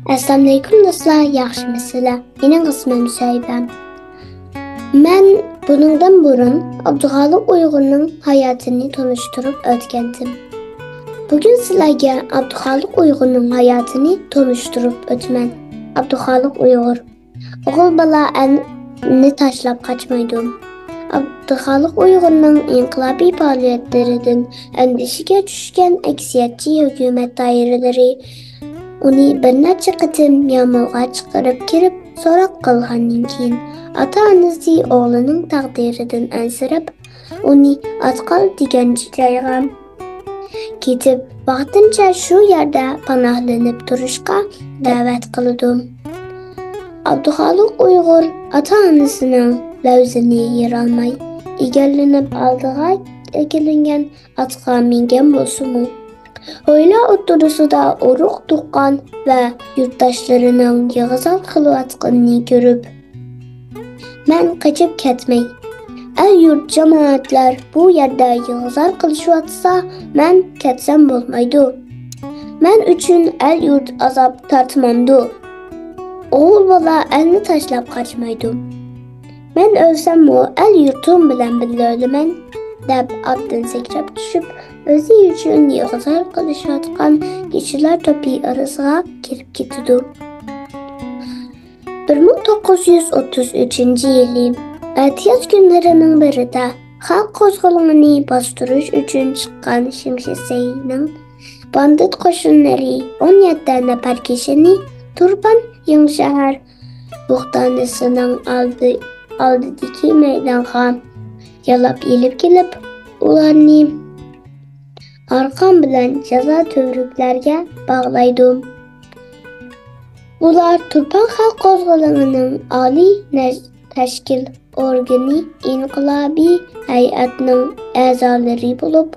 Assalamu alaykum do'stlar, yaxshimisizlar? Mening ismim Saybam. Men buningdan burun Abdug'oliq Uyg'urning hayotini tanishtirib o'tgandim. Bugun sizlarga Abdug'oliq Uyg'urning hayotini tanishtirib o'tman. Abdug'oliq Uyg'ur o'g'il bolani tashlab qochmaydi. Abdug'oliq Uyg'urning inqilobiy faoliyatlaridan andishiga tushgan aksiyatchi hukumat doiralari uni bir necha qatim yomg'irga chiqarib kirib so'roq qilgandan keyin ota-onasi o'g'lining taqdiridan ansirab uni Atqal degan joyga ketib vaqtincha shu yerda panohlanib turishga da'vat qildi. Abdug'oliq Uyg'ur ota-onasining lavzini yerolmay egallanib oldiga kelingan atqa mingan bo'lsa-mu oila o'rtasida urug' tuqqan va yurtdoshlarining yig'izal qilayotganini ko'rib, men qochib ketmay, el-yurt jamoatlar bu yerda yig'izal qilishyotsa, men ketsam bo'lmaydi. Men uchun el-yurt azob tortmamdi. O'g'il bola elni tashlab qochmaydi. Men o'lsam-mu el-yurtim bilan birga o'laman, deb otdan sakrab tushib, o'zi uchun yig'izal qilishayotgan kishilar to'pi orasiga kirib ketdi. 1933-yili Atiyaz kunlarining birida xalq qo'zg'olonini bostirish uchun chiqqan Shimshiseyning bandit qo'shinlari 17 nafar kishini Turpan Yangishahar bo'xtonisining oldidagi maydonga yalab elib kelib, ularni arqon bilan jazo tuvruklariga bog'laydi. Ular Turpan xalq qo'zg'olonining oliy tashkil organi inqilobiy hay'atining a'zolari bo'lib,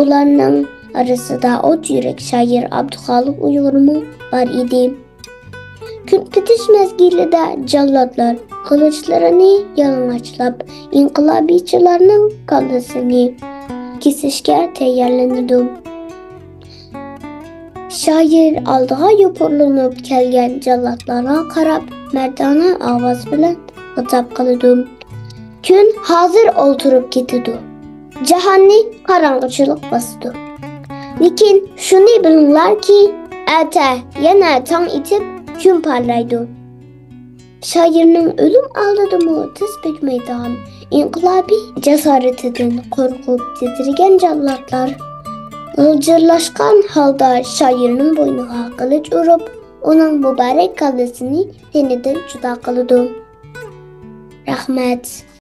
ularning orasida o't yurak shoir Abdug'oliq Uyg'urmi bor edi. Kun bitish mezgilida jallodlar qilichlarini yalang'ochlab inqilobiychilarning kallasini kesishga tayyorlanadi. Shoir oldiga yopirilib kelgan jallodlarga qarab mardona ovoz bilan xitob qildi. Kun hozir o'ltirib ketadi. Jahonni qorong'ichilik bosdi. Lekin shuni bilinglarki, ata yana tong etib kun parlaydi. Shoirning o'lim oldida tiz bitmaydigan inqilobiy jasoratidan qo'rqib titragan jallodlar g'ijirlashgan holda shoirning bo'yniga qilich urib, uning muborak kallasini tenidan judo qildi. Rahmat.